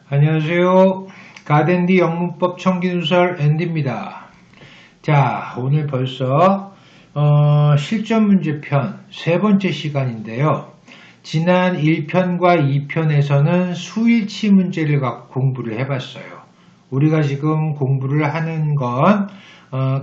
안녕하세요. 가덴디 영문법 청기누설 앤디입니다. 자, 오늘 벌써 실전 문제편 세 번째 시간인데요. 지난 1편과 2편에서는 수일치 문제를 갖고 공부를 해봤어요. 우리가 지금 공부를 하는 건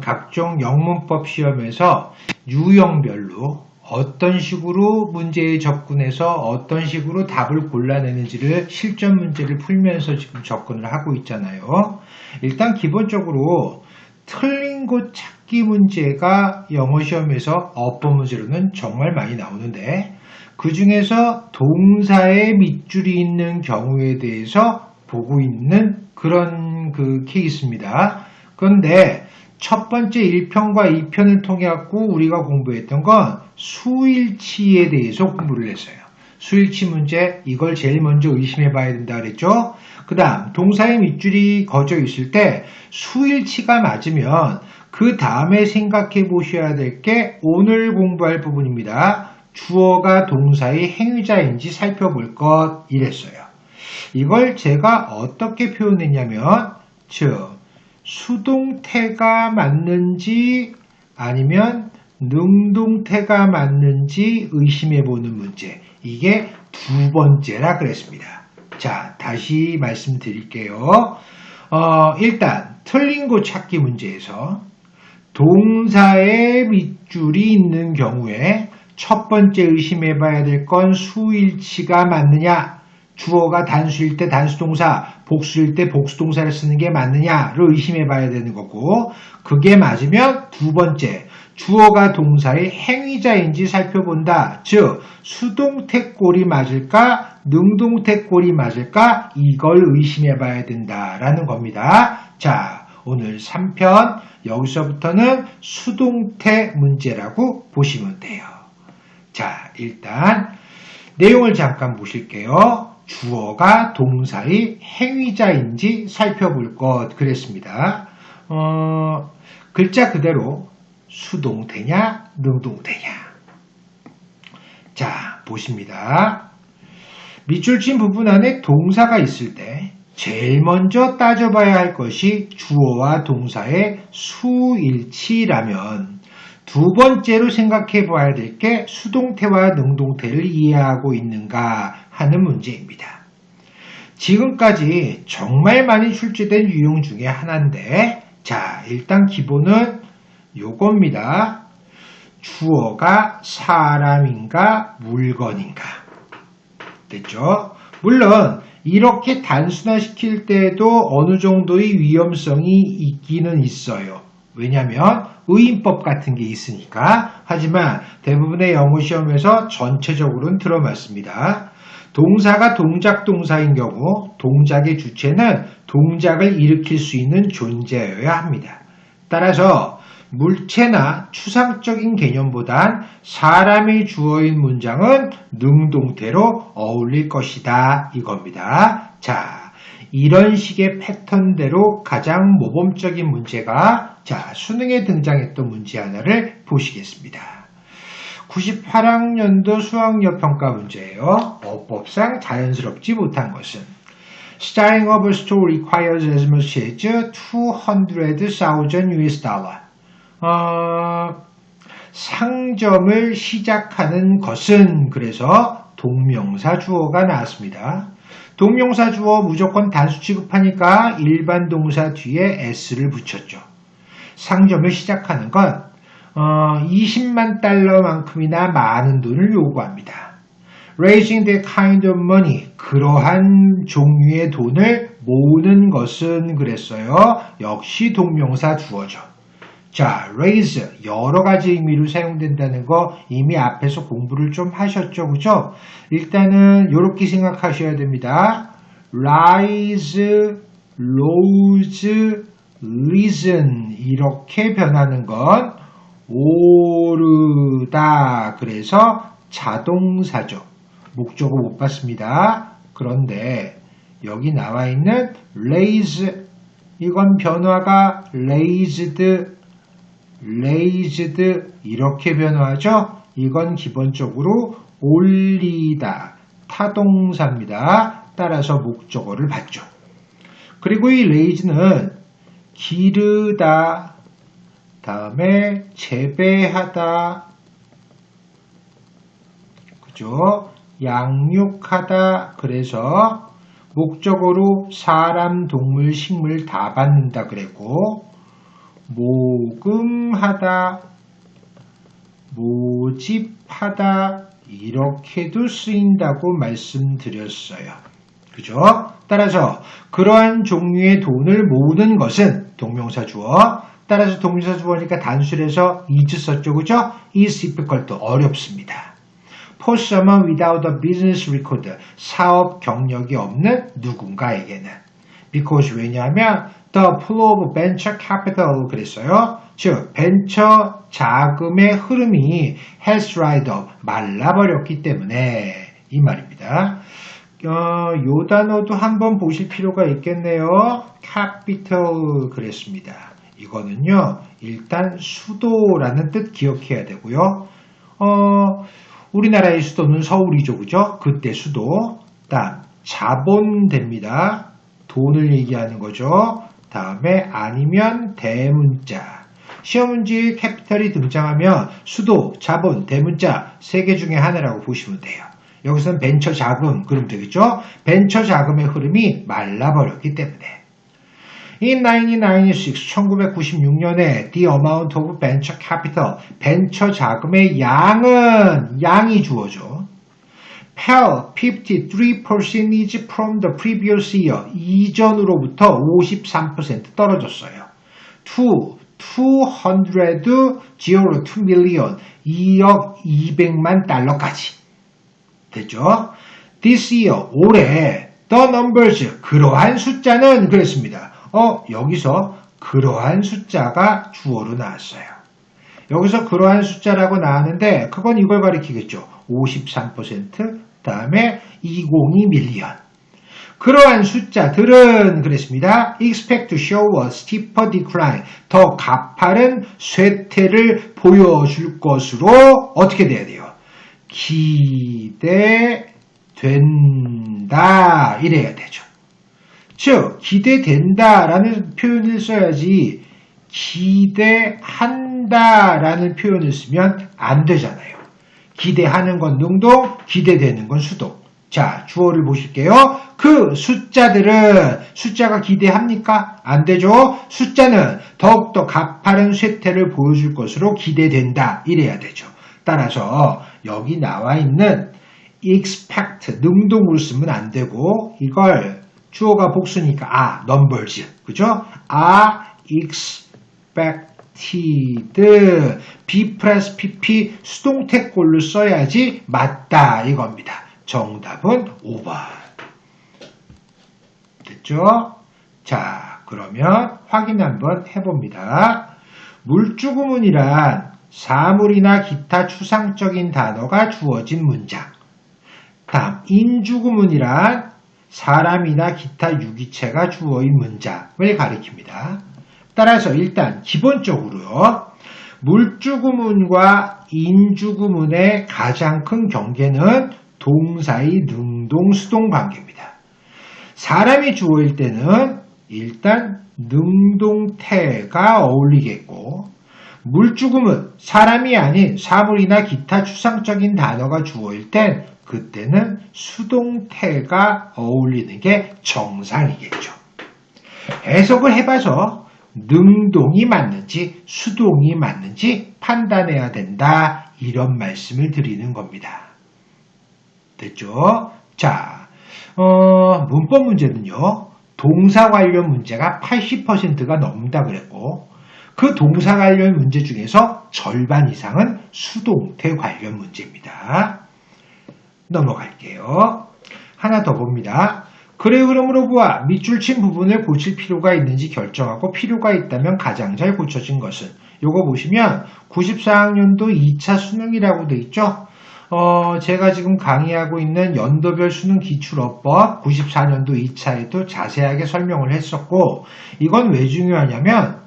각종 영문법 시험에서 유형별로 어떤 식으로 문제에 접근해서 어떤 식으로 답을 골라내는지를 실전 문제를 풀면서 지금 접근을 하고 있잖아요. 일단 기본적으로 틀린 곳 찾기 문제가 영어 시험에서 어법 문제로는 정말 많이 나오는데 그 중에서 동사의 밑줄이 있는 경우에 대해서 보고 있는 그런 케이스입니다. 그런데 첫 번째 1편과 2편을 통해 갖고 우리가 공부했던 건 수일치에 대해서 공부를 했어요. 수일치 문제, 이걸 제일 먼저 의심해 봐야 된다 그랬죠? 그 다음 동사의 밑줄이 거져 있을 때 수일치가 맞으면 그 다음에 생각해 보셔야 될 게 오늘 공부할 부분입니다. 주어가 동사의 행위자인지 살펴볼 것 이랬어요. 이걸 제가 어떻게 표현했냐면 수동태가 맞는지 아니면 능동태가 맞는지 의심해보는 문제. 이게 두 번째라 그랬습니다. 자, 다시 말씀드릴게요. 일단 틀린 곳 찾기 문제에서 동사의 밑줄이 있는 경우에 첫 번째 의심해봐야 될 건 수일치가 맞느냐, 주어가 단수일 때 단수동사, 복수일 때 복수동사를 쓰는 게 맞느냐를 의심해 봐야 되는 거고, 그게 맞으면 두 번째, 주어가 동사의 행위자인지 살펴본다. 즉, 수동태 꼴이 맞을까, 능동태 꼴이 맞을까, 이걸 의심해 봐야 된다라는 겁니다. 자, 오늘 3편, 여기서부터는 수동태 문제라고 보시면 돼요. 자, 일단 내용을 잠깐 보실게요. 주어가 동사의 행위자인지 살펴볼 것 그랬습니다. 글자 그대로 수동태냐 능동태냐. 자, 보십니다. 밑줄 친 부분 안에 동사가 있을 때 제일 먼저 따져봐야 할 것이 주어와 동사의 수일치라면 두 번째로 생각해 봐야 될 게 수동태와 능동태를 이해하고 있는가 하는 문제입니다. 지금까지 정말 많이 출제된 유형 중에 하나인데, 자, 일단 기본은 요겁니다. 주어가 사람인가 물건인가. 됐죠? 물론 이렇게 단순화시킬 때에도 어느 정도의 위험성이 있기는 있어요. 왜냐하면 의인법 같은 게 있으니까. 하지만 대부분의 영어 시험에서 전체적으로는 들어맞습니다. 동사가 동작 동사인 경우 동작의 주체는 동작을 일으킬 수 있는 존재여야 합니다. 따라서 물체나 추상적인 개념보단 사람이 주어인 문장은 능동태로 어울릴 것이다 이겁니다. 자, 이런 식의 패턴대로 가장 모범적인 문제가 수능에 등장했던 문제 하나를 보시겠습니다. 98학년도 수학력 평가 문제예요. 어법상 자연스럽지 못한 것은 Starting of a store requires as much as 200,000 US dollar. 상점을 시작하는 것은 그래서 동명사 주어가 나왔습니다. 동명사 주어 무조건 단수 취급하니까 일반 동사 뒤에 s를 붙였죠. 상점을 시작하는 건 20만 달러만큼이나 많은 돈을 요구합니다. Raising that kind of money, 그러한 종류의 돈을 모으는 것은 그랬어요. 역시 동명사 주어죠. 자, raise, 여러 가지 의미로 사용된다는 거 이미 앞에서 공부를 좀 하셨죠, 그죠? 일단은 이렇게 생각하셔야 됩니다. rise, rose, risen 이렇게 변하는 건 오르다. 그래서 자동사죠. 목적어 못 봤습니다. 그런데 여기 나와 있는 raise, 이건 변화가 raised 이렇게 변화하죠. 이건 기본적으로 올리다 타동사입니다. 따라서 목적어를 받죠. 그리고 이 raise는 기르다, 다음에 재배하다, 그죠? 양육하다. 그래서 목적어로 사람, 동물, 식물 다 받는다 그랬고, 모금하다, 모집하다 이렇게도 쓰인다고 말씀드렸어요. 그죠? 따라서 그러한 종류의 돈을 모으는 것은 동명사 주어, 따라서 동명사 주어니까 단수에서 is 썼죠. 그죠? is difficult 어렵습니다. For someone without a business record, 사업 경력이 없는 누군가에게는. Because 왜냐하면 the flow of venture capital 그랬어요. 즉 벤처 자금의 흐름이 has dried up, 말라버렸기 때문에 이 말입니다. 요 단어도 한번 보실 필요가 있겠네요. capital 그랬습니다. 이거는요 일단 수도라는 뜻 기억해야 되고요. 우리나라의 수도는 서울이죠. 그죠? 그때 수도. 다음 자본 됩니다. 돈을 얘기하는 거죠. 다음에 아니면 대문자. 시험 문제에 캐피탈이 등장하면 수도, 자본, 대문자 세 개 중에 하나라고 보시면 돼요. 여기서는 벤처 자금 그러면 되겠죠? 벤처 자금의 흐름이 말라버렸기 때문에. In 1996년에 the amount of venture capital, 벤처 자금의 양이 주어져. fell 53% from the previous year, 이전으로부터 53% 떨어졌어요. to 202 million, 2억 200만 달러까지. 됐죠? This year, 올해 the numbers, 그러한 숫자는 그랬습니다. 여기서 그러한 숫자가 주어로 나왔어요. 여기서 그러한 숫자라고 나왔는데 그건 이걸 가리키겠죠. 53% 다음에 202 밀리언. 그러한 숫자들은 그랬습니다. expect to show a steeper decline, 더 가파른 쇠퇴를 보여줄 것으로 어떻게 돼야 돼요? 기대된다 이래야 되죠. 즉 기대된다라는 표현을 써야지 기대한다라는 표현을 쓰면 안 되잖아요. 기대하는 건 능동, 기대되는 건 수동. 자, 주어를 보실게요. 그 숫자가 기대합니까? 안 되죠. 숫자는 더욱더 가파른 쇠퇴를 보여줄 것으로 기대된다 이래야 되죠. 따라서 여기 나와 있는 expect 능동으로 쓰면 안 되고 이걸 주어가 복수니까 numbers 그죠? expected B 플러스 PP 수동태꼴로 써야지 맞다 이겁니다. 정답은 5번. 됐죠? 자, 그러면 확인 한번 해봅니다. 물주구문이란 사물이나 기타 추상적인 단어가 주어진 문장. 다음, 인주구문이란 사람이나 기타 유기체가 주어인 문장을 가리킵니다. 따라서 일단 기본적으로요. 물주구문과 인주구문의 가장 큰 경계는 동사의 능동수동 관계입니다. 사람이 주어일 때는 일단 능동태가 어울리겠고 물주구문, 사람이 아닌 사물이나 기타 추상적인 단어가 주어일 땐 그때는 수동태가 어울리는 게 정상이겠죠. 해석을 해봐서 능동이 맞는지 수동이 맞는지 판단해야 된다 이런 말씀을 드리는 겁니다. 됐죠? 자, 문법 문제는요. 동사 관련 문제가 80%가 넘는다 그랬고 그 동사 관련 문제 중에서 절반 이상은 수동태 관련 문제입니다. 넘어갈게요. 하나 더 봅니다. 글의 흐름으로 보아 밑줄 친 부분을 고칠 필요가 있는지 결정하고 필요가 있다면 가장 잘 고쳐진 것은 요거 보시면 94학년도 2차 수능이라고 돼 있죠. 제가 지금 강의하고 있는 연도별 수능 기출어법 94년도 2차에도 자세하게 설명을 했었고 이건 왜 중요하냐면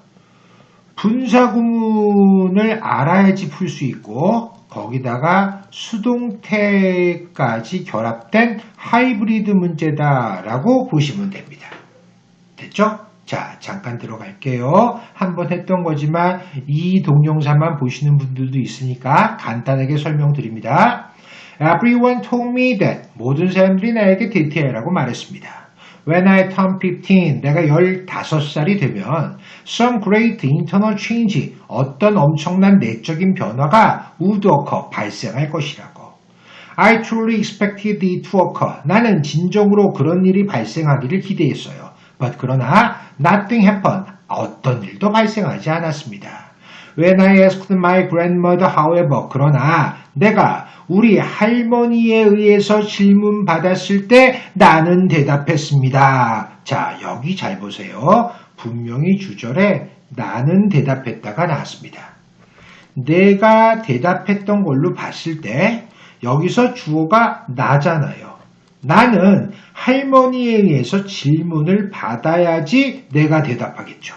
분사구문을 알아야지 풀 수 있고 거기다가 수동태까지 결합된 하이브리드 문제다라고 보시면 됩니다. 됐죠? 자, 잠깐 들어갈게요. 한번 했던 거지만 이 동영상만 보시는 분들도 있으니까 간단하게 설명드립니다. Everyone told me that. 모든 사람들이 나에게 대퇴하라고 말했습니다. When I turned 15, 내가 15살이 되면 some great internal change, 어떤 엄청난 내적인 변화가 would occur, 발생할 것이라고. I truly expected it to occur. 나는 진정으로 그런 일이 발생하기를 기대했어요. But 그러나 nothing happened. 어떤 일도 발생하지 않았습니다. When I asked my grandmother, however, 그러나 내가 우리 할머니에 의해서 질문받았을 때 나는 대답했습니다. 자, 여기 잘 보세요. 분명히 주절에 나는 대답했다가 나왔습니다. 내가 대답했던 걸로 봤을 때 여기서 주어가 나잖아요. 나는 할머니에 의해서 질문을 받아야지 내가 대답하겠죠.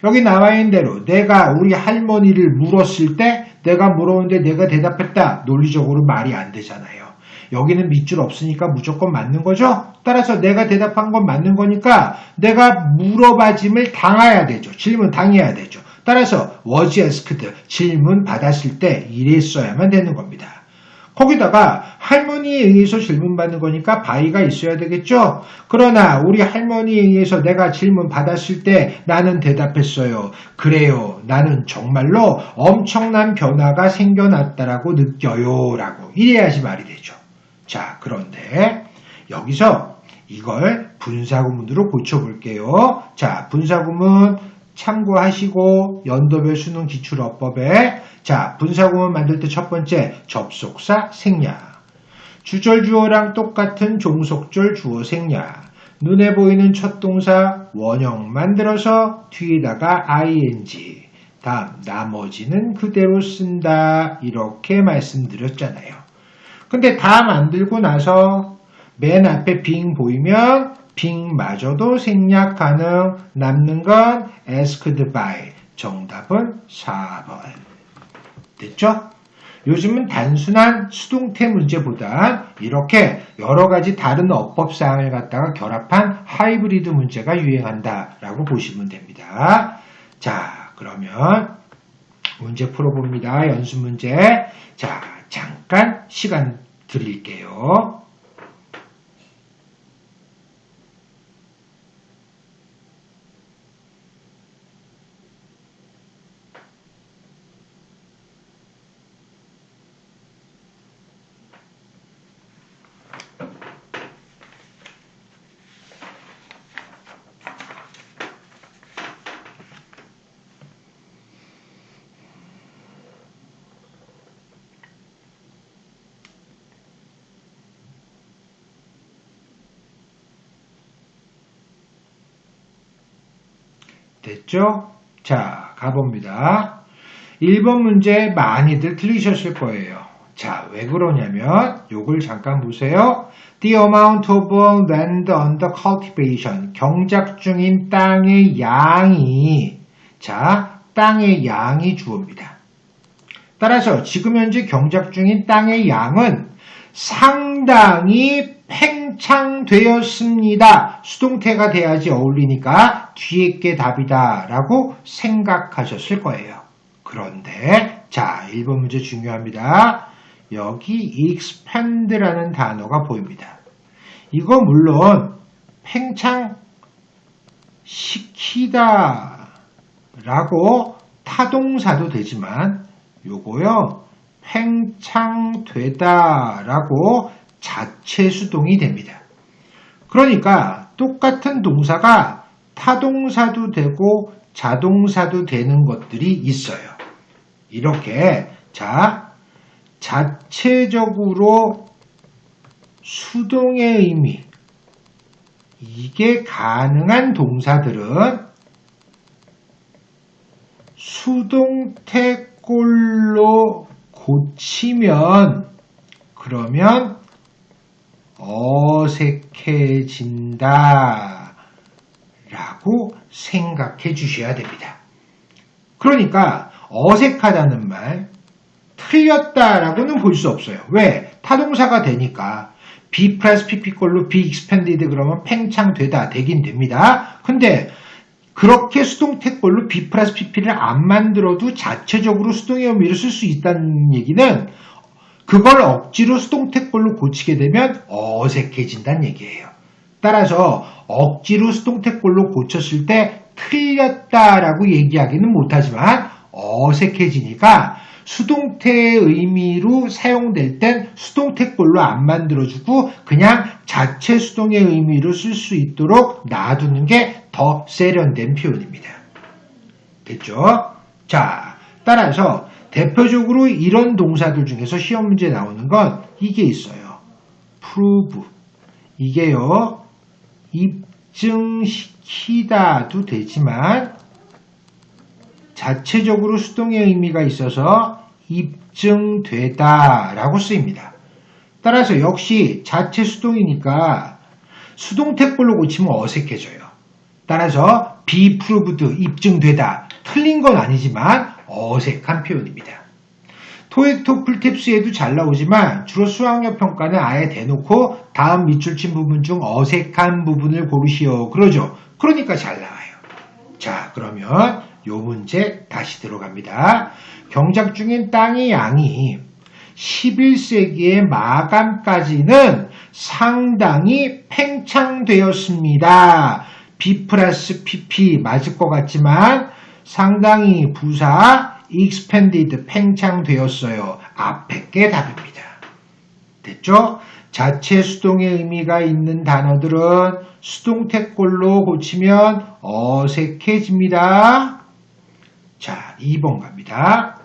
여기 나와 있는 대로 내가 우리 할머니를 물었을 때 내가 물었는데 내가 대답했다. 논리적으로 말이 안 되잖아요. 여기는 밑줄 없으니까 무조건 맞는 거죠. 따라서 내가 대답한 건 맞는 거니까 내가 물어봐짐을 당해야 되죠. 질문 당해야 되죠. 따라서 was asked, 질문 받았을 때 이랬어야만 되는 겁니다. 거기다가 할머니에 의해서 질문받는 거니까 by가 있어야 되겠죠. 그러나 우리 할머니에 의해서 내가 질문 받았을 때 나는 대답했어요. 그래요. 나는 정말로 엄청난 변화가 생겨났다라고 느껴요. 라고 이래야지 말이 되죠. 자, 그런데 여기서 이걸 분사구문으로 고쳐볼게요. 자, 분사구문 참고하시고 연도별 수능 기출어법에 자, 분사구문 만들 때 첫 번째 접속사 생략, 주절 주어랑 똑같은 종속절 주어 생략, 눈에 보이는 첫 동사 원형 만들어서 뒤에다가 ing, 다음 나머지는 그대로 쓴다 이렇게 말씀드렸잖아요. 근데 다 만들고 나서 맨 앞에 빙 보이면 빙마저도 생략 가능, 남는 건 asked by, 정답은 4번. 됐죠? 요즘은 단순한 수동태 문제보다 이렇게 여러 가지 다른 어법사항을 갖다가 결합한 하이브리드 문제가 유행한다라고 보시면 됩니다. 자, 그러면 문제 풀어봅니다. 연습 문제. 자, 잠깐 시간 드릴게요. 됐죠? 자, 가봅니다. 1번 문제 많이들 틀리셨을 거예요. 자, 왜 그러냐면 요걸 잠깐 보세요. The amount of land under cultivation, 경작 중인 땅의 양이, 자, 땅의 양이 주어입니다. 따라서 지금 현재 경작 중인 땅의 양은 상당히 팽창되었습니다. 수동태가 돼야지 어울리니까 뒤에 게 답이다 라고 생각하셨을 거예요. 그런데 자, 1번 문제 중요합니다. 여기 expand라는 단어가 보입니다. 이거 물론 팽창시키다 라고 타동사도 되지만 요거요 팽창되다 라고 자체 수동이 됩니다. 그러니까 똑같은 동사가 타동사도 되고 자동사도 되는 것들이 있어요. 이렇게 자, 자체적으로 수동의 의미, 이게 가능한 동사들은 수동태꼴로 고치면 그러면 어색해진다 라고 생각해 주셔야 됩니다. 그러니까 어색하다는 말, 틀렸다라고는 볼 수 없어요. 왜? 타동사가 되니까 be 플러스 pp꼴로 be expanded 그러면 팽창되다 되긴 됩니다. 근데 그렇게 수동태꼴로 be 플러스 pp를 안 만들어도 자체적으로 수동의 의미를 쓸 수 있다는 얘기는 그걸 억지로 수동태꼴로 고치게 되면 어색해진다는 얘기예요. 따라서 억지로 수동태꼴로 고쳤을 때 틀렸다라고 얘기하기는 못하지만 어색해지니까 수동태의 의미로 사용될 땐 수동태꼴로 안 만들어주고 그냥 자체 수동의 의미로 쓸 수 있도록 놔두는 게 더 세련된 표현입니다. 됐죠? 자, 따라서 대표적으로 이런 동사들 중에서 시험 문제에 나오는 건 이게 있어요. prove. 이게요, 입증시키다도 되지만 자체적으로 수동의 의미가 있어서 입증되다 라고 쓰입니다. 따라서 역시 자체 수동이니까 수동태꼴로 고치면 어색해져요. 따라서 be proved, 입증되다. 틀린 건 아니지만 어색한 표현입니다. 토익, 토플, 탭스에도 잘 나오지만 주로 수학력 평가는 아예 대놓고 다음 밑줄 친 부분 중 어색한 부분을 고르시오. 그러죠. 그러니까 잘 나와요. 자, 그러면 요 문제 다시 들어갑니다. 경작 중인 땅의 양이 11세기의 마감까지는 상당히 팽창되었습니다. B 플러스 PP 맞을 것 같지만 상당히 부사 expanded 팽창되었어요. 앞에 게 답입니다. 됐죠? 자체 수동의 의미가 있는 단어들은 수동태꼴로 고치면 어색해집니다. 자, 2번 갑니다.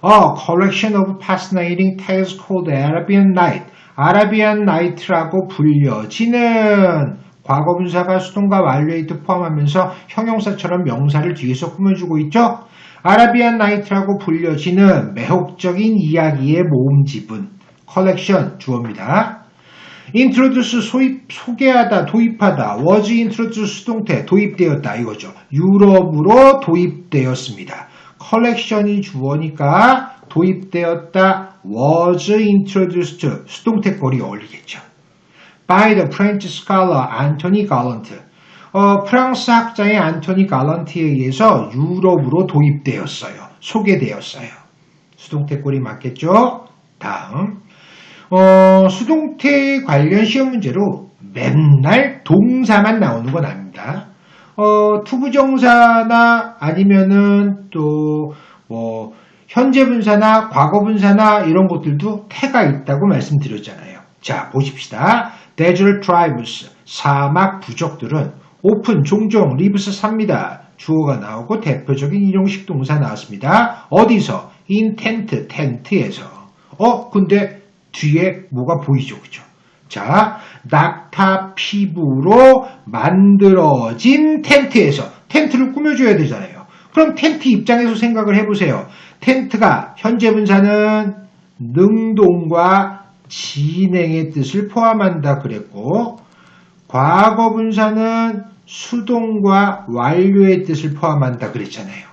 A collection of fascinating tales called Arabian Night. 아라비안 나이트라고 불려지는 과거분사가 수동과 완료에이트 포함하면서 형용사처럼 명사를 뒤에서 꾸며주고 있죠. 아라비안 나이트라고 불려지는 매혹적인 이야기의 모음집은 컬렉션 주어입니다. introduce 소개하다, 도입하다, was introduced 수동태 도입되었다 이거죠. 유럽으로 도입되었습니다. 컬렉션이 주어니까 도입되었다, was introduced 수동태꼴이 어울리겠죠. by the French scholar Anthony Galland. 프랑스 학자의 안토니 갈런트에 의해서 유럽으로 도입되었어요. 소개되었어요. 수동태꼴이 맞겠죠? 다음. 수동태 관련 시험 문제로 맨날 동사만 나오는 건 아닙니다. 투부정사나 아니면은 또 현재 분사나 과거 분사나 이런 것들도 태가 있다고 말씀드렸잖아요. 자, 보십시다. Desert tribes, 사막 부족들은 오픈, 종종, 리브스 삽니다. 주어가 나오고 대표적인 일용식 동사 나왔습니다. 어디서? in tent, 텐트에서. 근데 뒤에 뭐가 보이죠? 그죠? 자, 낙타 피부로 만들어진 텐트에서 텐트를 꾸며줘야 되잖아요. 그럼 텐트 입장에서 생각을 해보세요. 텐트가 현재 분사는 능동과 진행의 뜻을 포함한다 그랬고 과거 분사는 수동과 완료의 뜻을 포함한다 그랬잖아요.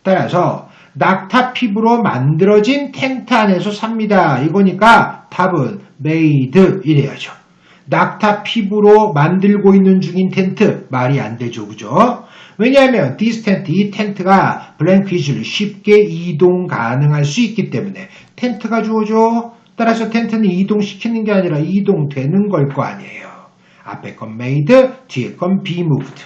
따라서 낙타 피부로 만들어진 텐트 안에서 삽니다. 이거니까 답은 made 이래야죠. 낙타 피부로 만들고 있는 중인 텐트 말이 안 되죠. 그죠? 왜냐하면 this tent, 이 텐트가 blank is를 쉽게 이동 가능할 수 있기 때문에 텐트가 주어죠. 따라서 텐트는 이동시키는 게 아니라 이동되는 걸 거 아니에요. 앞에 건 made, 뒤에 건 be moved.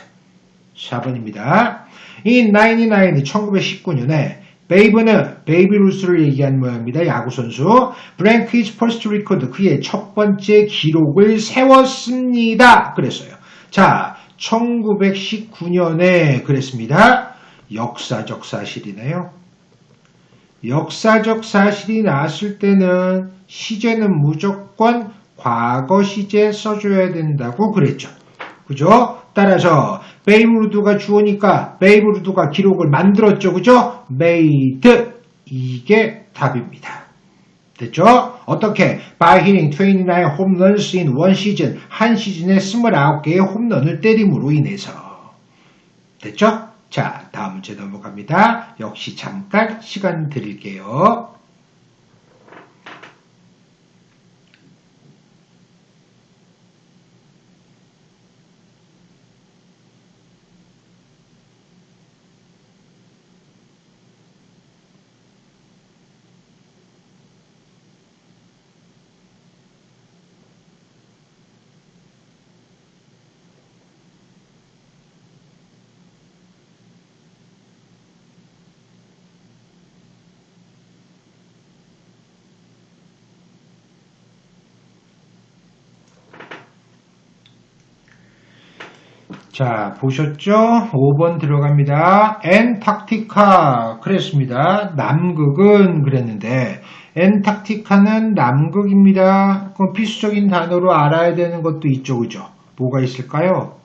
4번입니다. In 99, 1919년에 베이브는 베이비 루스를 얘기한 모양입니다. 야구선수. 브랭크 is first record, 그의 첫 번째 기록을 세웠습니다. 그랬어요. 자, 1919년에 그랬습니다. 역사적 사실이네요. 역사적 사실이 나왔을 때는 시제는 무조건 과거 시제 써줘야 된다고 그랬죠. 그죠? 따라서 베이브 루스가 주어니까 베이브 루스가 기록을 만들었죠. 그죠? made 이게 답입니다. 됐죠? 어떻게? By hitting 29 home runs in one season. 한 시즌에 29개의 홈런을 때림으로 인해서. 됐죠? 자, 다음 문제 넘어갑니다. 역시 잠깐 시간 드릴게요. 자, 보셨죠? 5번 들어갑니다. 엔타크티카 그랬습니다. 남극은 그랬는데 엔타크티카는 남극입니다. 그럼 필수적인 단어로 알아야 되는 것도 있죠, 그죠? 뭐가 있을까요?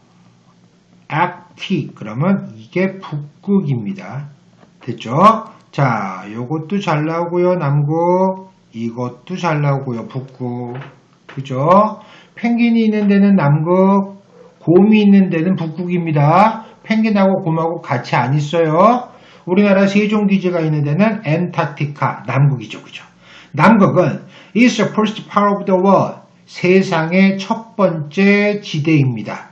아크틱 그러면 이게 북극입니다. 됐죠? 자, 요것도 잘 나오고요. 남극 이것도 잘 나오고요. 북극 그죠? 펭귄이 있는 데는 남극, 곰이 있는 데는 북극입니다. 펭귄하고 곰하고 같이 안 있어요. 우리나라 세종기지가 있는 데는 엔타크티카, 남극이죠. 그죠? 남극은 is the first part of the world. 세상의 첫 번째 지대입니다.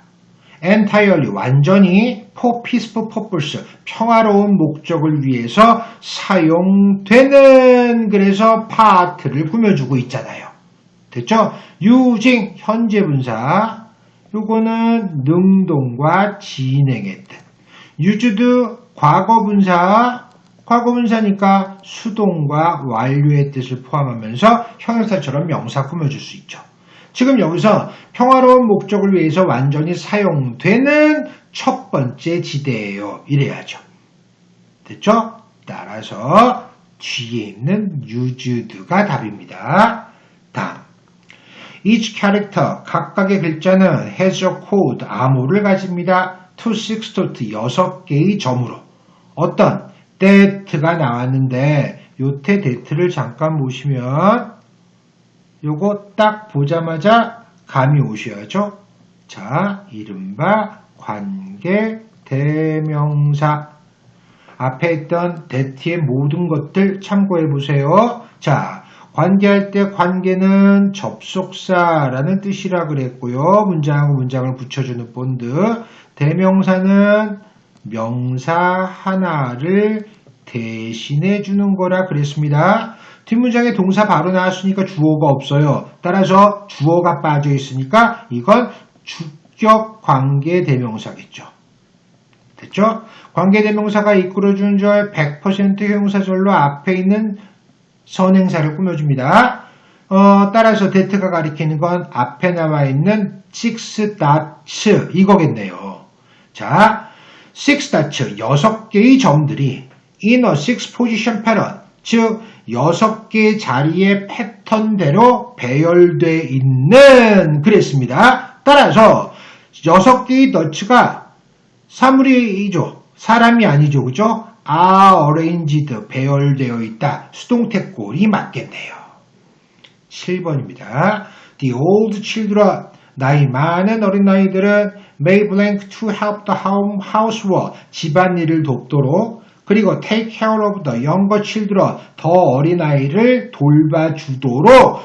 entirely, 완전히 for peaceful purpose, 평화로운 목적을 위해서 사용되는 그래서 파트를 꾸며주고 있잖아요. 됐죠? using, 현재 분사. 요거는 능동과 진행의 뜻. used, 과거 분사. 과거 분사니까 수동과 완료의 뜻을 포함하면서 형용사처럼 명사 꾸며줄 수 있죠. 지금 여기서 평화로운 목적을 위해서 완전히 사용되는 첫 번째 지대예요. 이래야죠. 됐죠? 따라서 뒤에 있는 used가 답입니다. 다음. Each character, 각각의 글자는 has a code, 암호를 가집니다. to 6 6개의 점으로. 어떤 that가 나왔는데 요태 that를 잠깐 보시면 요거 딱 보자마자 감이 오셔야죠. 자, 이른바 관계 대명사. 앞에 있던 that의 모든 것들 참고해 보세요. 자, 관계할 때 관계는 접속사라는 뜻이라 그랬고요. 문장하고 문장을 붙여주는 본드. 대명사는 명사 하나를 대신해 주는 거라 그랬습니다. 뒷문장에 동사 바로 나왔으니까 주어가 없어요. 따라서 주어가 빠져 있으니까 이건 주격 관계 대명사겠죠. 됐죠? 관계 대명사가 이끌어준 절 100% 형용사절로 앞에 있는 선행사를 꾸며줍니다. 따라서 that가 가리키는 건 앞에 나와 있는 6 dots 이거겠네요. 자, 6 dots 6개의 점들이 in a 6 position pattern 즉 6개의 자리의 패턴대로 배열되어 있는 그랬습니다. 따라서 6개의 dots가 사물이죠. 사람이 아니죠. 그죠? are arranged, 배열되어 있다. 수동태 꼴이 맞겠네요. 7번입니다. The old children, 나이 많은 어린아이들은 may blank to help the housework, 집안일을 돕도록 그리고 take care of the younger children, 더 어린아이를 돌봐주도록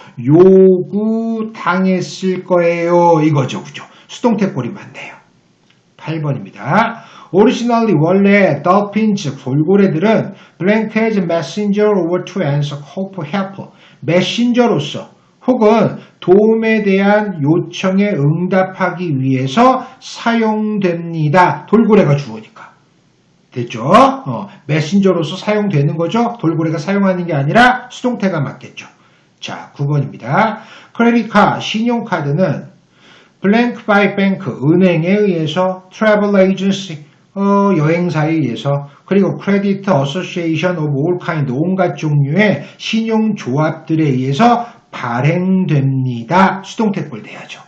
요구당했을 거예요. 이거죠. 그죠? 수동태 꼴이 맞네요. 8번입니다. Originally 원래 dolphins 돌고래들은 blank as messenger over to answer call for help 메신저로서 혹은 도움에 대한 요청에 응답하기 위해서 사용됩니다. 돌고래가 주어니까. 됐죠? 메신저로서 사용되는 거죠. 돌고래가 사용하는 게 아니라 수동태가 맞겠죠. 자, 9번입니다. 크레딧카 신용카드는 blank by bank 은행에 의해서 travel agency 여행사에 의해서 그리고 credit association of all kind 온갖 종류의 신용조합들에 의해서 발행됩니다. 수동태꼴 돼야죠.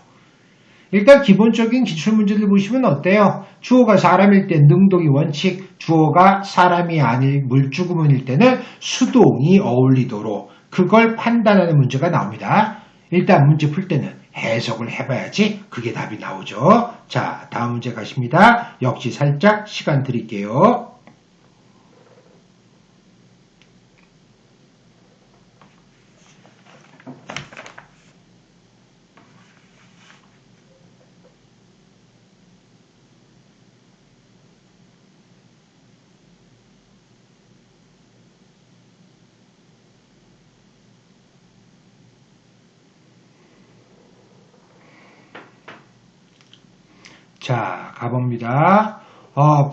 일단 기본적인 기출문제들 보시면 어때요? 주어가 사람일 때 능동이 원칙, 주어가 사람이 아닐 물주구문일 때는 수동이 어울리도록 그걸 판단하는 문제가 나옵니다. 일단 문제 풀 때는 해석을 해봐야지 그게 답이 나오죠. 자, 다음 문제 가십니다. 역시 살짝 시간 드릴게요. 자, 가봅니다.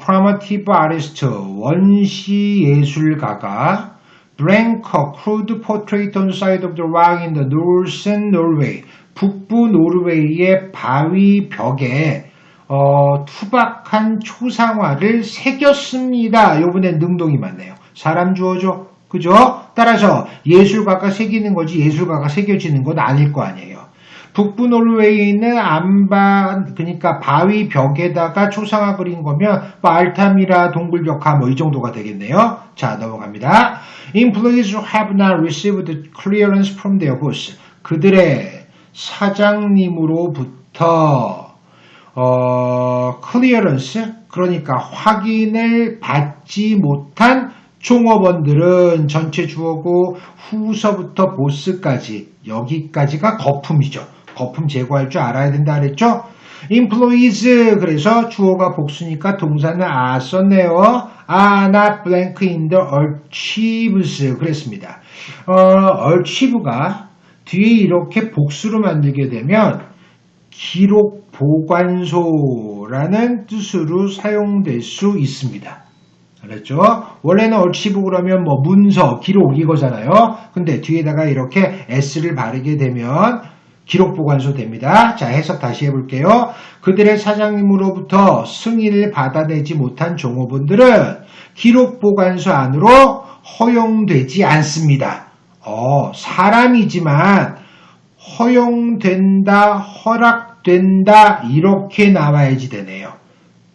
Primitive artist, 원시 예술가가 blank crude portrait on the side of the rock in the northern Norway, 북부 노르웨이의 바위 벽에 투박한 초상화를 새겼습니다. 요번엔 능동이 맞네요. 사람 주어죠. 그죠? 따라서 예술가가 새기는 거지 예술가가 새겨지는 건 아닐 거 아니에요. 북부 노르웨이에 있는 안반, 그러니까 바위 벽에다가 초상화 그린 거면 뭐 알타미라, 동굴벽화 뭐 이 정도가 되겠네요. 자, 넘어갑니다. Employees have not received clearance from their boss. 그들의 사장님으로부터 clearance, 그러니까 확인을 받지 못한 종업원들은 전체 주어고 후서부터 보스까지 여기까지가 거품이죠. 거품 제거할 줄 알아야 된다 그랬죠? employees 그래서 주어가 복수니까 동사는 썼네요. are not blank in the archives 그랬습니다. archive가 뒤에 이렇게 복수로 만들게 되면 기록 보관소라는 뜻으로 사용될 수 있습니다. 알았죠? 원래는 archive 그러면 뭐 문서, 기록 이거잖아요. 근데 뒤에다가 이렇게 s를 바르게 되면 기록보관소 됩니다. 자, 해석 다시 해볼게요. 그들의 사장님으로부터 승인을 받아내지 못한 종업원들은 기록보관소 안으로 허용되지 않습니다. 사람이지만 허용된다, 허락된다 이렇게 나와야지 되네요.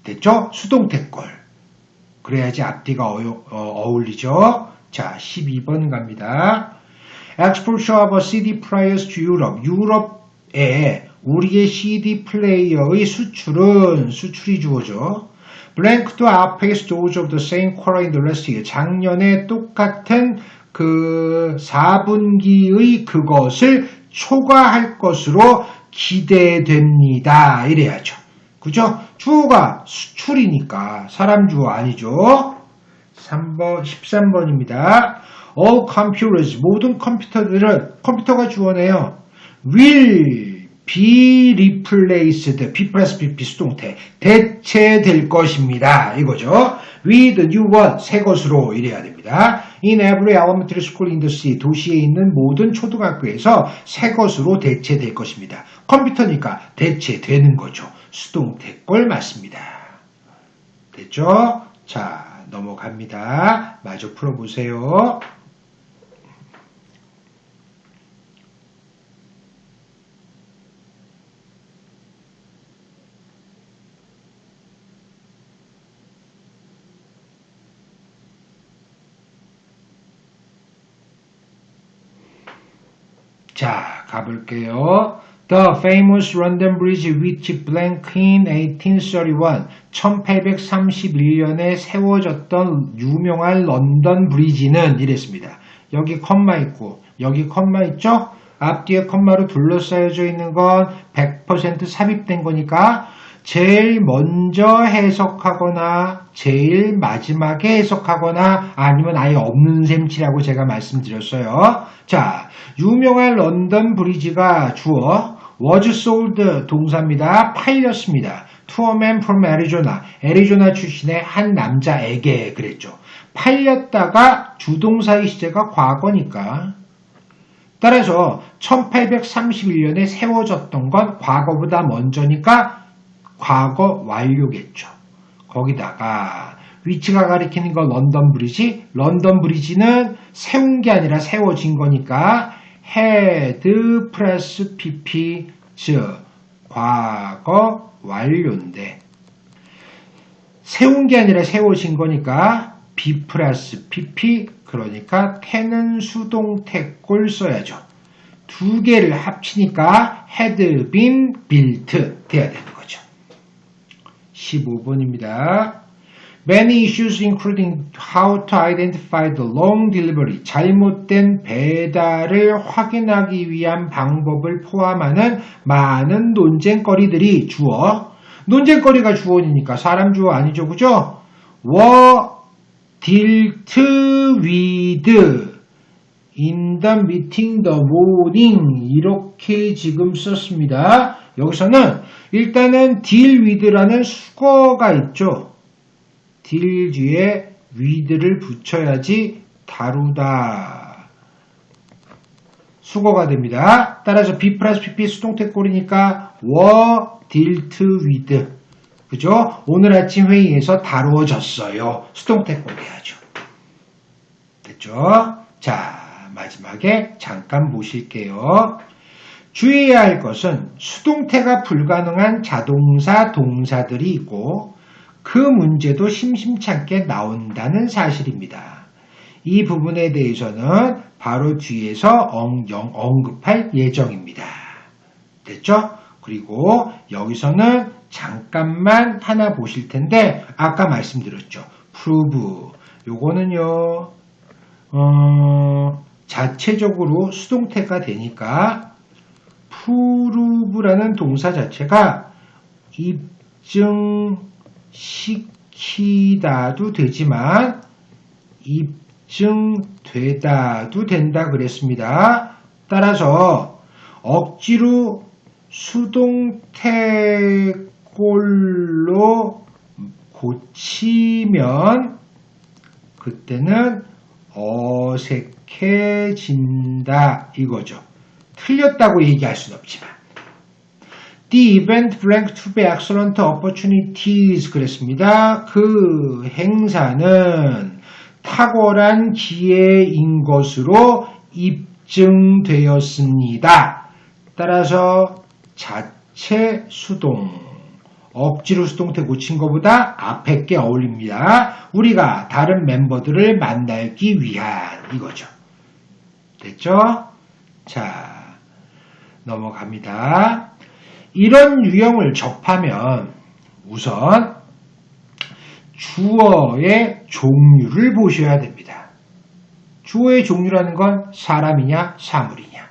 됐죠? 수동태꼴. 그래야지 앞뒤가 어울리죠. 자, 12번 갑니다. Exposure of a CD players to Europe. 유럽에 우리의 CD 플레이어의 수출은 수출이 주어져. Blank to outpace those of the same quarter in the last year. 작년에 똑같은 그 4분기의 그것을 초과할 것으로 기대됩니다. 이래야죠. 그죠? 주어가 수출이니까 사람 주어 아니죠. 13번입니다. All computers, 모든 컴퓨터들은, 컴퓨터가 주어네요. will be replaced, B 플러스 BP 수동태, 대체될 것입니다. 이거죠. with new one, 새 것으로 이래야 됩니다. In every elementary school in the city, 도시에 있는 모든 초등학교에서 새 것으로 대체될 것입니다. 컴퓨터니까 대체되는 거죠. 수동태꼴 맞습니다. 됐죠? 자, 넘어갑니다. 마저 풀어보세요. 자, 가볼게요. The famous London Bridge which blank in 1831. 1831년에 세워졌던 유명한 런던 브리지는 이랬습니다. 여기 컴마 있고 여기 컴마 있죠? 앞뒤에 컴마로 둘러싸여져 있는 건 100% 삽입된 거니까 제일 먼저 해석하거나 제일 마지막에 해석하거나 아니면 아예 없는 셈치라고 제가 말씀드렸어요. 자, 유명한 런던 브리지가 주어 was sold 동사입니다. 팔렸습니다. To a man from Arizona. 애리조나 출신의 한 남자에게 그랬죠. 팔렸다가 주동사의 시제가 과거니까. 따라서 1831년에 세워졌던 건 과거보다 먼저니까 과거 완료겠죠. 거기다가 위치가 가리키는 건 런던 브리지. 런던 브리지는 세운 게 아니라 세워진 거니까 had 플러스 pp 즉 과거 완료인데 세운 게 아니라 세워진 거니까 be 플러스 pp 그러니까 태는 수동태꼴 써야죠. 두 개를 합치니까 had been built 돼야 되는 거죠. 15번입니다. Many issues including how to identify the long delivery, 잘못된 배달을 확인하기 위한 방법을 포함하는 많은 논쟁거리들이 주어, 논쟁거리가 주어니까 사람 주어 아니죠, 그죠? were dealt with in the meeting the morning 이렇게 지금 썼습니다. 여기서는 일단은 deal with라는 수거가 있죠. deal 뒤에 with를 붙여야지 다루다 수거가 됩니다. 따라서 be 플러스 pp 수동태꼴이니까 were dealt with 그죠? 오늘 아침 회의에서 다루어졌어요. 수동태 꼭 해야죠. 됐죠? 자, 마지막에 잠깐 보실게요. 주의해야 할 것은 수동태가 불가능한 자동사, 동사들이 있고 그 문제도 심심찮게 나온다는 사실입니다. 이 부분에 대해서는 바로 뒤에서 언급할 예정입니다. 됐죠? 그리고 여기서는 잠깐만 하나 보실 텐데 아까 말씀드렸죠. prove 요거는요 자체적으로 수동태가 되니까 prove라는 동사 자체가 입증시키다도 되지만 입증되다도 된다 그랬습니다. 따라서 억지로 수동태꼴로 고치면 그때는 어색해진다 이거죠. 틀렸다고 얘기할 수는 없지만 The event blank to be excellent opportunities 그랬습니다. 그 행사는 탁월한 기회인 것으로 입증되었습니다. 따라서 자체 수동 억지로 수동태 고친 것보다 앞에 게 어울립니다. 우리가 다른 멤버들을 만나기 위한 이거죠. 됐죠? 자, 넘어갑니다. 이런 유형을 접하면 우선 주어의 종류를 보셔야 됩니다. 주어의 종류라는 건 사람이냐 사물이냐.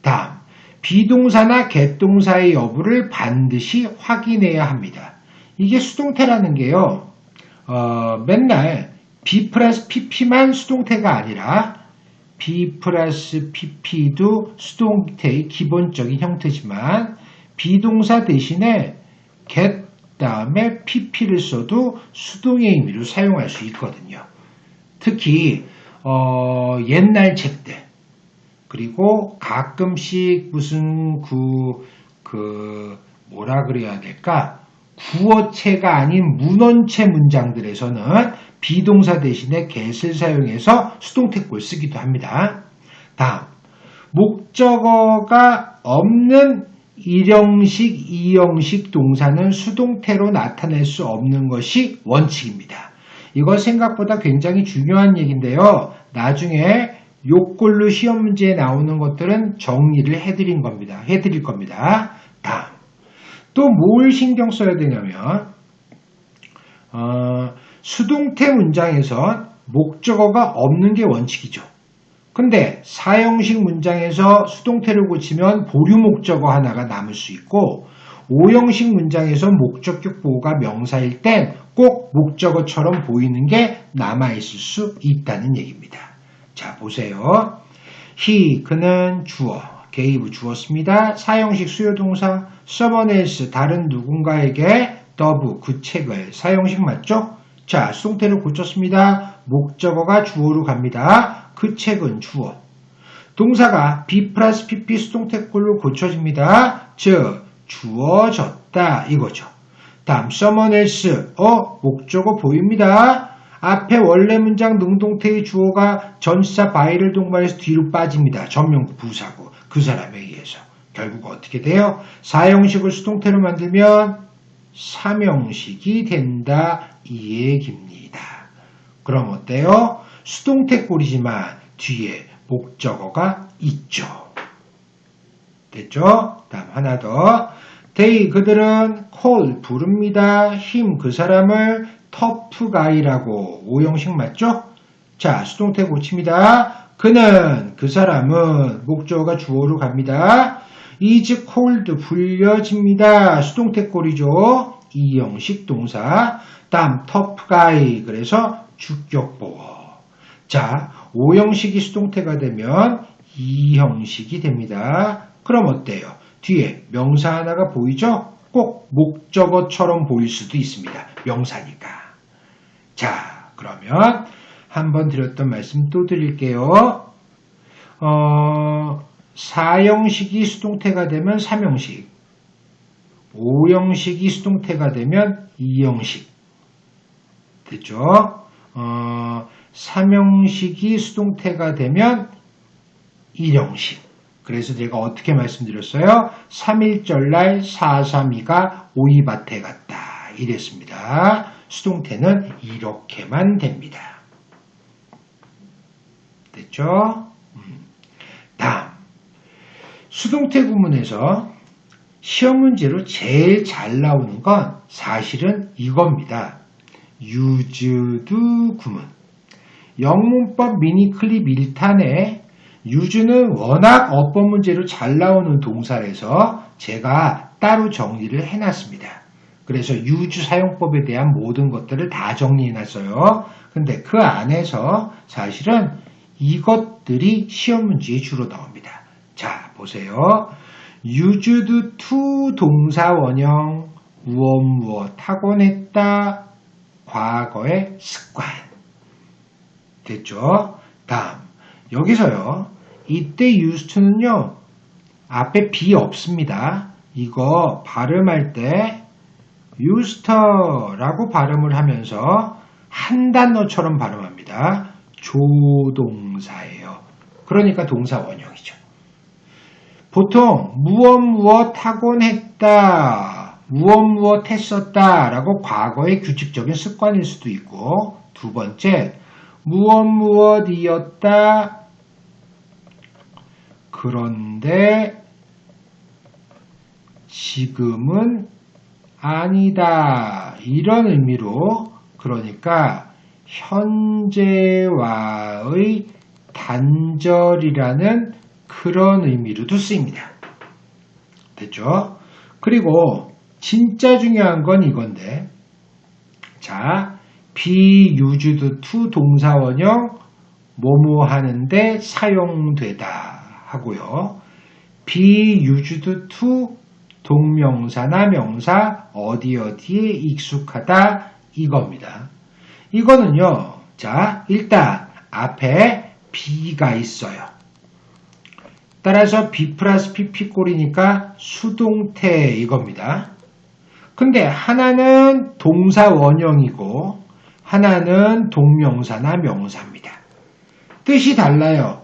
다음 비동사나 객동사의 여부를 반드시 확인해야 합니다. 이게 수동태라는 게요. 맨날 B 플러스 PP만 수동태가 아니라 B 플러스 PP도 수동태의 기본적인 형태지만 비동사 대신에 get 다음에 PP를 써도 수동의 의미로 사용할 수 있거든요. 특히 옛날 책들 그리고 가끔씩 무슨 뭐라 그래야 될까? 구어체가 아닌 문원체 문장들에서는 비동사 대신에 get을 사용해서 수동태꼴 쓰기도 합니다. 다음, 목적어가 없는 1형식, 2형식 동사는 수동태로 나타낼 수 없는 것이 원칙입니다. 이거 생각보다 굉장히 중요한 얘기인데요. 나중에 요꼴로 시험 문제에 나오는 것들은 정리를 해드릴 겁니다. 다음. 또 뭘 신경 써야 되냐면, 수동태 문장에서 목적어가 없는 게 원칙이죠. 근데 4형식 문장에서 수동태를 고치면 보류 목적어 하나가 남을 수 있고 5형식 문장에서 목적격 보호가 명사일 땐 꼭 목적어처럼 보이는 게 남아있을 수 있다는 얘기입니다. 자, 보세요. he, 그는 주어, gave 주었습니다. 4형식 수요동사, someone else, 다른 누군가에게 dove, 그 책을 4형식 맞죠? 자, 수동태를 고쳤습니다. 목적어가 주어로 갑니다. 그 책은 주어. 동사가 B 플러스 PP 수동태꼴로 고쳐집니다. 즉, 주어졌다 이거죠. 다음, someone else, 목적어 보입니다. 앞에 원래 문장 능동태의 주어가 전치사 by를 동반해서 뒤로 빠집니다. 전명구 부사구, 그 사람에 의해서. 결국 어떻게 돼요? 4형식을 수동태로 만들면 3형식이 된다 이 얘기입니다. 그럼 어때요? 수동태 꼴이지만 뒤에 목적어가 있죠. 됐죠? 다음 하나 더. they, 그들은 call, 부릅니다. him, 그 사람을 tough guy라고 5형식 맞죠? 자, 수동태 고칩니다. 그는, 그 사람은 목적어가 주어로 갑니다. is called, 불려집니다. 수동태 꼴이죠. 2형식 동사. 다음 tough guy, 그래서 주격보어. 자, 5형식이 수동태가 되면 2형식이 됩니다. 그럼 어때요? 뒤에 명사 하나가 보이죠? 꼭 목적어처럼 보일 수도 있습니다. 명사니까. 자, 그러면 한번 드렸던 말씀 또 드릴게요. 4형식이 수동태가 되면 3형식, 5형식이 수동태가 되면 2형식. 됐죠? 3형식이 수동태가 되면 1형식. 그래서 제가 어떻게 말씀드렸어요? 3.1절날 432가 오이밭에 갔다. 이랬습니다. 수동태는 이렇게만 됩니다. 됐죠? 다음. 수동태 구문에서 시험 문제로 제일 잘 나오는 건 사실은 이겁니다. used 구문. 영문법 미니클립 1탄에 use는 워낙 어법 문제로 잘 나오는 동사라서 제가 따로 정리를 해놨습니다. 그래서 use 사용법에 대한 모든 것들을 다 정리해놨어요. 근데 그 안에서 사실은 이것들이 시험 문제에 주로 나옵니다. 자, 보세요. used to 동사 원형, 무엇 하곤 했다, 과거의 습관. 됐죠? 다음, 여기서요. 이때 used to는요. 앞에 be 없습니다. 이거 발음할 때 used라고 발음을 하면서 한 단어처럼 발음합니다. 조동사예요. 그러니까 동사 원형이죠. 보통 무엇 하곤 했다, 무엇 했었다 라고 과거의 규칙적인 습관일 수도 있고, 두 번째 무엇이었다, 그런데 지금은 아니다, 이런 의미로, 그러니까 현재와의 단절이라는 그런 의미로도 쓰입니다. 됐죠? 그리고 진짜 중요한 건 이건데, 자, be used to 동사 원형 뭐뭐 하는데 사용되다 하고요. be used to 동명사나 명사 어디에 익숙하다, 이겁니다. 이거는요. 자, 일단 앞에 be가 있어요. 따라서 be 플러스 pp 꼴이니까 수동태 이겁니다. 근데 하나는 동사 원형이고 하나는 동명사나 명사입니다. 뜻이 달라요.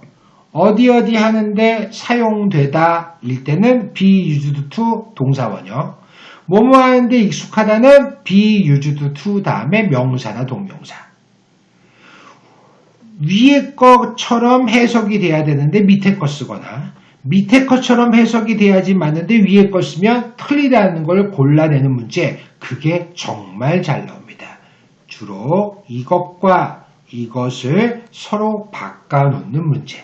어디 하는데 사용되다 일 때는 be used to 동사 원형, 뭐뭐 하는데 익숙하다는 be used to 다음에 명사나 동명사. 위에 것처럼 해석이 돼야 되는데 밑에 거 쓰거나, 밑에 것처럼 해석이 돼야지 맞는데 위에 거 쓰면 틀리다는 걸 골라내는 문제, 그게 정말 잘 나옵니다. 주로 이것과 이것을 서로 바꿔놓는 문제.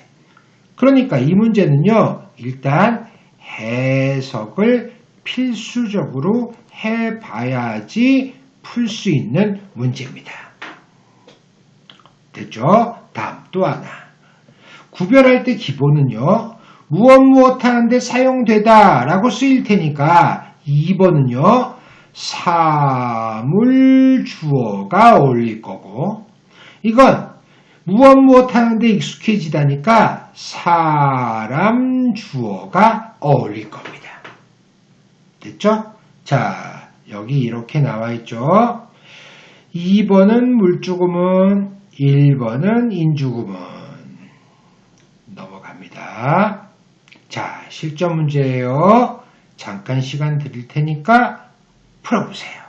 그러니까 이 문제는요, 일단 해석을 필수적으로 해봐야지 풀 수 있는 문제입니다. 됐죠? 다음 또 하나. 구별할 때 기본은요, 무엇 하는데 사용되다 라고 쓰일 테니까 2번은요, 사물 주어가 어울릴 거고, 이건 무엇 하는데 익숙해지다니까 사람 주어가 어울릴 겁니다. 됐죠? 자, 여기 이렇게 나와 있죠? 2번은 물주구문, 1번은 인주구문. 넘어갑니다. 자, 실전 문제예요. 잠깐 시간 드릴 테니까 풀어보세요.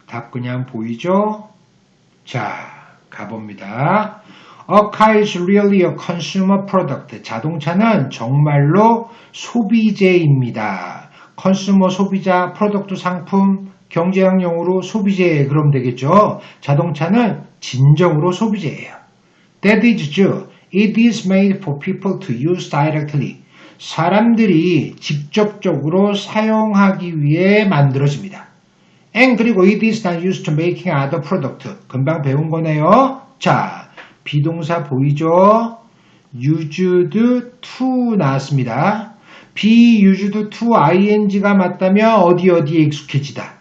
답 그냥 보이죠? 자, 가봅니다. A car is really a consumer product. 자동차는 정말로 소비재입니다. 컨슈머 소비자, 프로덕트 상품, 경제학용어로 소비재 그럼 되겠죠? 자동차는 진정으로 소비재예요. That is true. It is made for people to use directly. 사람들이 직접적으로 사용하기 위해 만들어집니다. And 그리고 it is not used to making other product. 금방 배운 거네요. 자, 비동사 보이죠? used to 나왔습니다. be used to ing가 맞다면 어디에 익숙해지다.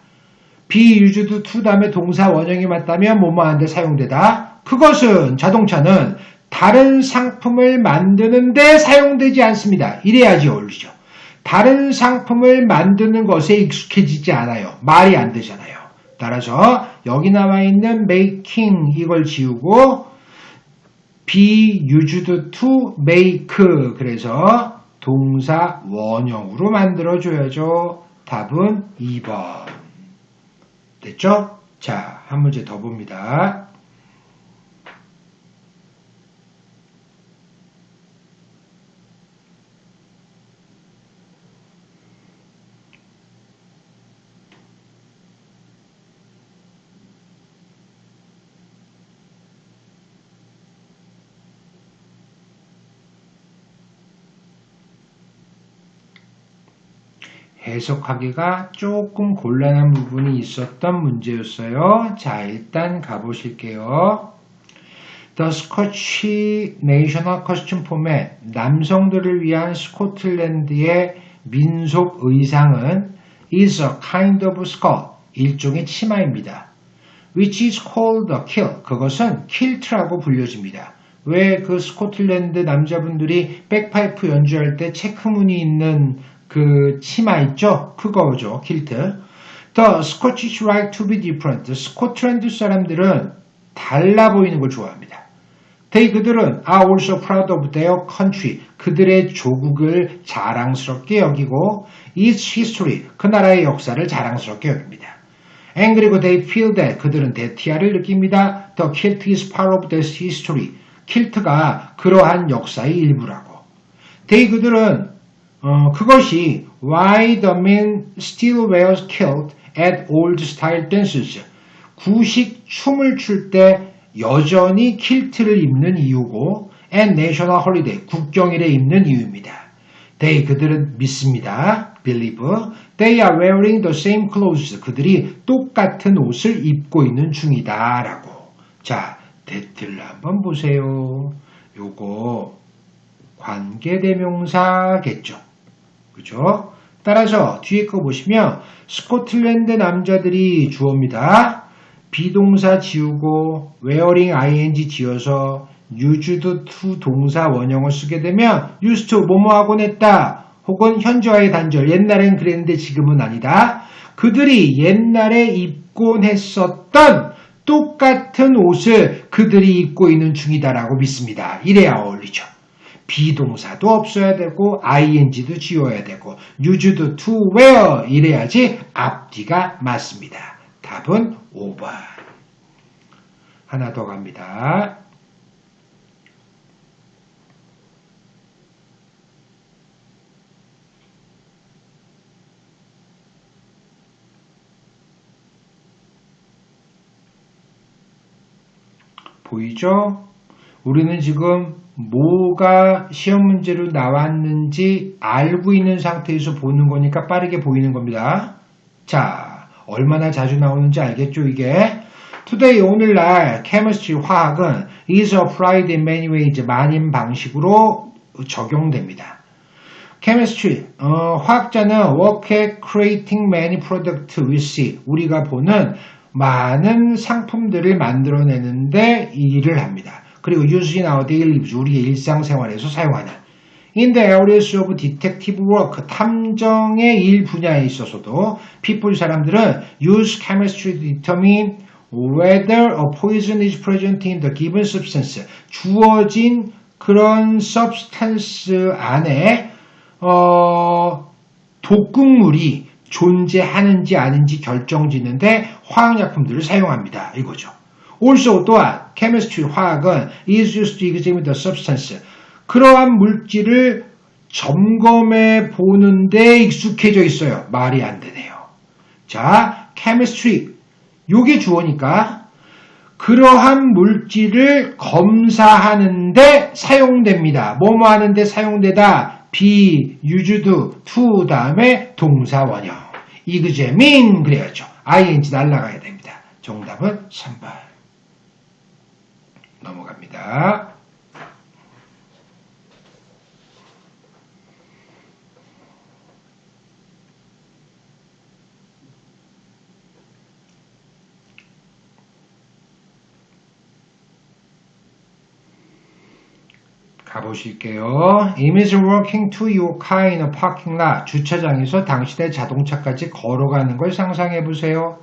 be used to 다음에 동사 원형이 맞다면 뭐뭐하는데 사용되다. 그것은 자동차는 다른 상품을 만드는데 사용되지 않습니다. 이래야지 어울리죠. 다른 상품을 만드는 것에 익숙해지지 않아요. 말이 안 되잖아요. 따라서 여기 나와 있는 making 이걸 지우고 be used to make 그래서 동사 원형으로 만들어줘야죠. 답은 2번. 됐죠? 자, 한 문제 더 봅니다. 해석하기가 조금 곤란한 부분이 있었던 문제였어요. 자, 일단 가보실게요. The Scottish National Costume 포맷 남성들을 위한 스코틀랜드의 민속 의상은 is a kind of skirt 일종의 치마입니다. which is called a kilt 그것은 킬트라고 불려집니다. 왜 그 스코틀랜드 남자분들이 백파이프 연주할 때 체크무늬 있는 그 치마 있죠? 그거죠. 킬트. The Scottish like to be different. 스코틀랜드 사람들은 달라 보이는 걸 좋아합니다. They 그들은 are also proud of their country. 그들의 조국을 자랑스럽게 여기고 its history. 그 나라의 역사를 자랑스럽게 여깁니다. And 그리고 they feel that 그들은 대티아를 느낍니다. The kilt is part of this history. 킬트가 그러한 역사의 일부라고. They 그들은 그것이 why the men still wears kilt at old style dances. 구식 춤을 출 때 여전히 킬트를 입는 이유고 and national holiday 국경일에 입는 이유입니다. They 그들은 믿습니다. believe they are wearing the same clothes. 그들이 똑같은 옷을 입고 있는 중이다 라고. 자, that를 한번 보세요. 요거 관계대명사겠죠. 그죠? 따라서 뒤에 거 보시면 스코틀랜드 남자들이 주어입니다. 비동사 지우고 wearing ing 지어서 used to 동사 원형을 쓰게 되면 used to 뭐뭐하곤 했다. 혹은 현재와의 단절 옛날엔 그랬는데 지금은 아니다. 그들이 옛날에 입곤 했었던 똑같은 옷을 그들이 입고 있는 중이다라고 믿습니다. 이래야 어울리죠. 비동사도 없어야 되고 ing도 지워야 되고 used to wear 이래야지 앞뒤가 맞습니다. 답은 5번. 하나 더 갑니다. 보이죠? 우리는 지금 뭐가 시험 문제로 나왔는지 알고 있는 상태에서 보는 거니까 빠르게 보이는 겁니다. 자, 얼마나 자주 나오는지 알겠죠, 이게? Today, 오늘날 chemistry, 화학은 is applied in many ways, 많은 방식으로 적용됩니다. chemistry, 화학자는 work at creating many products we see, 우리가 보는 많은 상품들을 만들어내는데 일을 합니다. 그리고 use in our daily lives, 우리의 일상생활에서 사용하는 in the areas of detective work, 탐정의 일 분야에 있어서도 people, 사람들은 use chemistry to determine whether a poison is present in the given substance, 주어진 그런 substance 안에 독극물이 존재하는지 아닌지 결정짓는데 화학약품들을 사용합니다. 이거죠. also 또한 chemistry, 화학은 is used to examine the substance, 그러한 물질을 점검해 보는데 익숙해져 있어요. 말이 안 되네요. 자, chemistry 요게 주어니까 그러한 물질을 검사하는데 사용됩니다. 뭐뭐 하는데 사용되다. be used to 다음에 동사 원형. examine 그래야죠. ing 날라가야 됩니다. 정답은 3번. 넘어갑니다. 가보실게요. Im is walking to your car in a parking lot. 주차장에서 당신의 자동차까지 걸어가는 걸 상상해 보세요.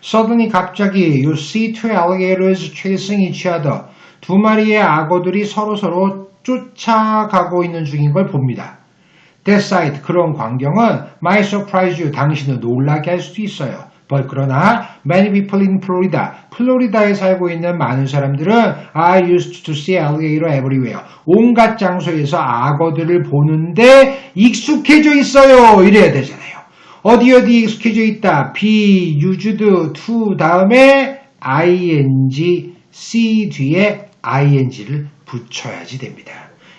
Suddenly 갑자기 you see two alligators chasing each other. 두 마리의 악어들이 서로 쫓아가고 있는 중인 걸 봅니다. That sight, 그런 광경은 might surprise you. 당신을 놀라게 할 수도 있어요. But 그러나 many people in Florida, 플로리다에 살고 있는 많은 사람들은 are used to see alligator everywhere. 온갖 장소에서 악어들을 보는데 익숙해져 있어요. 이래야 되잖아요. 어디 익숙해져 있다. be used to 다음에 ing, c 뒤에 ing를 붙여야지 됩니다.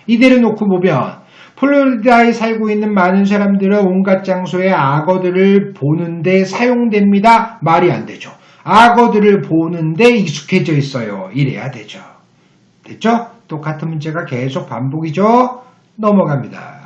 이대로 놓고 보면 플로리다에 살고 있는 많은 사람들은 온갖 장소에 악어들을 보는데 사용됩니다. 말이 안 되죠. 악어들을 보는데 익숙해져 있어요. 이래야 되죠. 됐죠? 똑같은 문제가 계속 반복이죠. 넘어갑니다.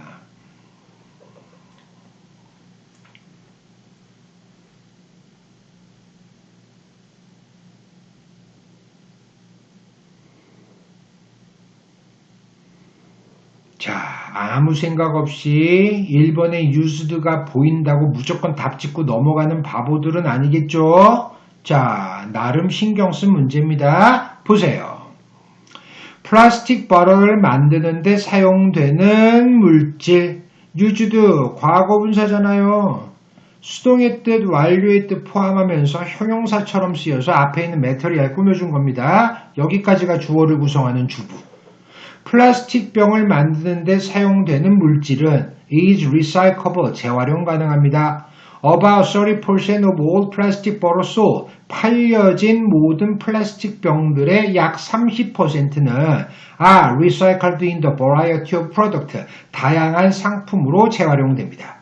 자, 아무 생각 없이 1번의 used가 보인다고 무조건 답 짓고 넘어가는 바보들은 아니겠죠? 자, 나름 신경 쓴 문제입니다. 보세요. 플라스틱 버릇을 만드는데 사용되는 물질. used, 과거분사잖아요. 수동의 뜻, 완료의 뜻 포함하면서 형용사처럼 쓰여서 앞에 있는 메터리얼 꾸며준 겁니다. 여기까지가 주어를 구성하는 주부. 플라스틱 병을 만드는데 사용되는 물질은 is recyclable, 재활용 가능합니다. About 30% of all plastic bottles sold, 팔려진 모든 플라스틱 병들의 약 30%는 are recycled in the variety of product, 다양한 상품으로 재활용됩니다.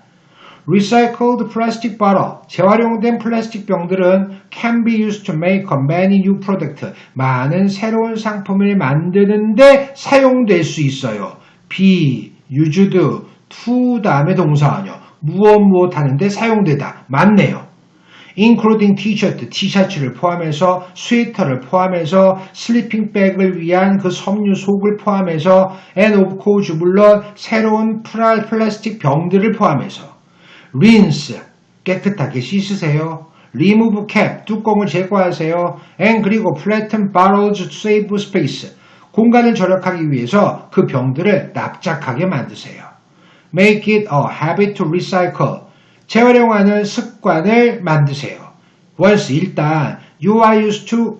Recycled plastic bottle, 재활용된 플라스틱 병들은 can be used to make many new products, 많은 새로운 상품을 만드는데 사용될 수 있어요. be used to 다음에 동사원요. 무엇 하는데 사용되다. 맞네요. including t-shirt, 티셔츠를 포함해서 스웨터를 포함해서 슬리핑 백을 위한 그 섬유 속을 포함해서 and of course 물론 새로운 플라스틱 병들을 포함해서 rinse, 깨끗하게 씻으세요. remove cap, 뚜껑을 제거하세요. and 그리고 flatten bottles to save space, 공간을 절약하기 위해서 그 병들을 납작하게 만드세요. make it a habit to recycle, 재활용하는 습관을 만드세요. once, 일단 you are used to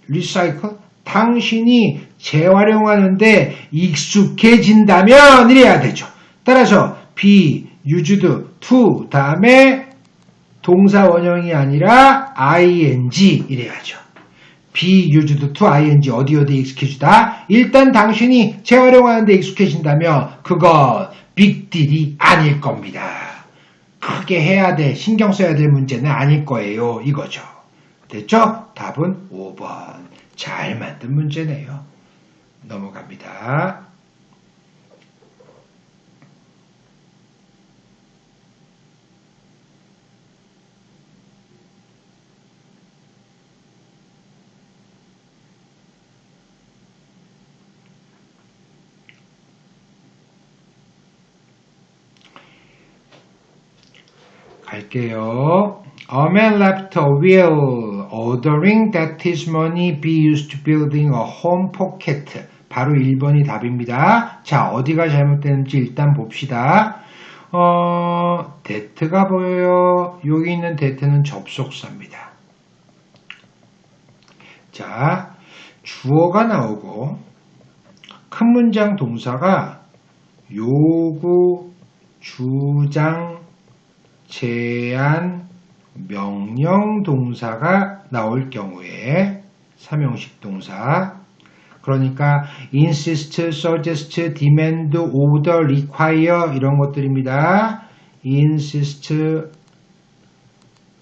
recycle, 당신이 재활용하는데 익숙해진다면 이래야 되죠. 따라서 be used to 다음에 동사 원형이 아니라 ing 이래야죠. be used to ing 어디 익숙해지다. 일단 당신이 재활용하는데 익숙해진다면 그건 빅딜이 아닐 겁니다. 크게 해야 돼, 신경 써야 될 문제는 아닐 거예요. 이거죠. 됐죠? 답은 5번. 잘 만든 문제네요. 넘어갑니다. 갈게요. A man left a will ordering that his money be used to building a home pocket. 바로 1번이 답입니다. 자, 어디가 잘못됐는지 일단 봅시다. that가 보여요. 여기 있는 that는 접속사입니다. 자, 주어가 나오고 큰 문장 동사가 요구, 주장, 제안, 명령 동사가 나올 경우에 삼형식 동사, 그러니까 insist, suggest, demand, order, require 이런 것들입니다. insist,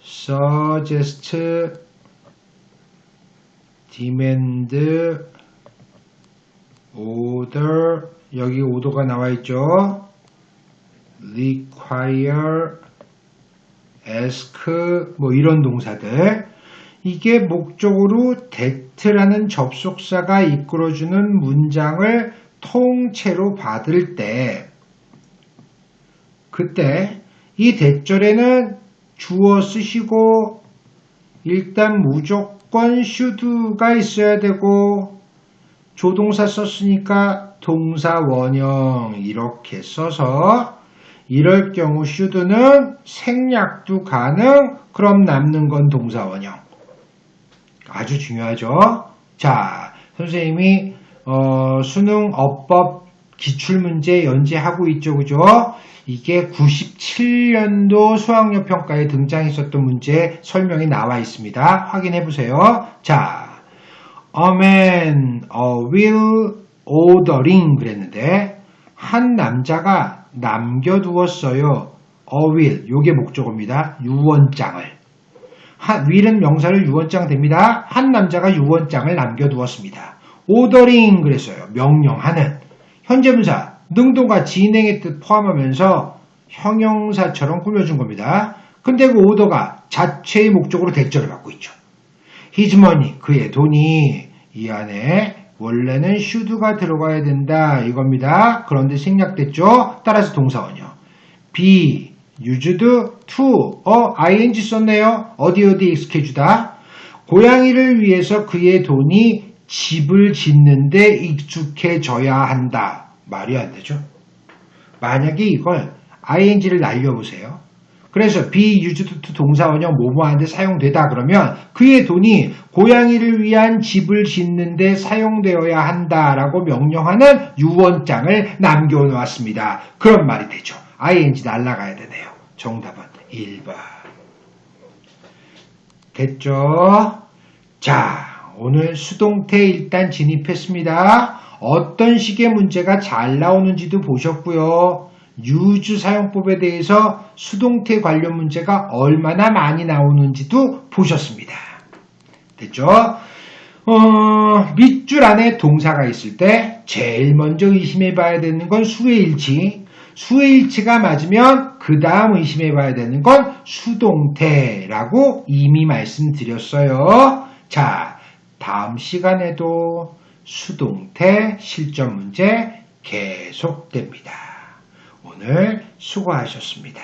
suggest, demand, order, 여기 order가 나와 있죠. require, ask, 뭐 이런 동사들, 이게 목적으로 that라는 접속사가 이끌어주는 문장을 통째로 받을 때 그때 이 대절에는 주어 쓰시고 일단 무조건 should가 있어야 되고 조동사 썼으니까 동사 원형 이렇게 써서 이럴 경우 should는 생략도 가능. 그럼 남는 건 동사 원형. 아주 중요하죠. 자, 선생님이 수능 어법 기출문제 연재하고 있죠. 그죠? 이게 97년도 수학력 평가에 등장했었던 문제 설명이 나와 있습니다. 확인해 보세요. 자, a man, a will, ordering 그랬는데 한 남자가 남겨두었어요. a will, 요게 목적어입니다. 유언장을. will은 명사를 유언장 됩니다. 한 남자가 유언장을 남겨두었습니다. ordering 그랬어요. 명령하는. 현재분사, 능동과 진행의 뜻 포함하면서 형용사처럼 꾸며준 겁니다. 근데 그 order가 자체의 목적으로 대절을 받고 있죠. his money, 그의 돈이 이 안에 원래는 should가 들어가야 된다 이겁니다. 그런데 생략됐죠. 따라서 동사원이요. be used to ing 썼네요. 어디 익숙해주다. 고양이를 위해서 그의 돈이 집을 짓는데 익숙해져야 한다. 말이 안 되죠. 만약에 이걸 ing를 날려보세요. 그래서 be used to 동사원형 뭐뭐하는데 사용되다 그러면 그의 돈이 고양이를 위한 집을 짓는데 사용되어야 한다라고 명령하는 유언장을 남겨놓았습니다. 그런 말이 되죠. ing 날라가야 되네요. 정답은 1번. 됐죠? 자, 오늘 수동태 일단 진입했습니다. 어떤 식의 문제가 잘 나오는지도 보셨고요. use 사용법에 대해서 수동태 관련 문제가 얼마나 많이 나오는지도 보셨습니다. 됐죠? 밑줄 안에 동사가 있을 때 제일 먼저 의심해 봐야 되는 건 수의 일치. 수의 일치가 맞으면 그 다음 의심해 봐야 되는 건 수동태라고 이미 말씀드렸어요. 자, 다음 시간에도 수동태 실전 문제 계속됩니다. 오늘 수고하셨습니다.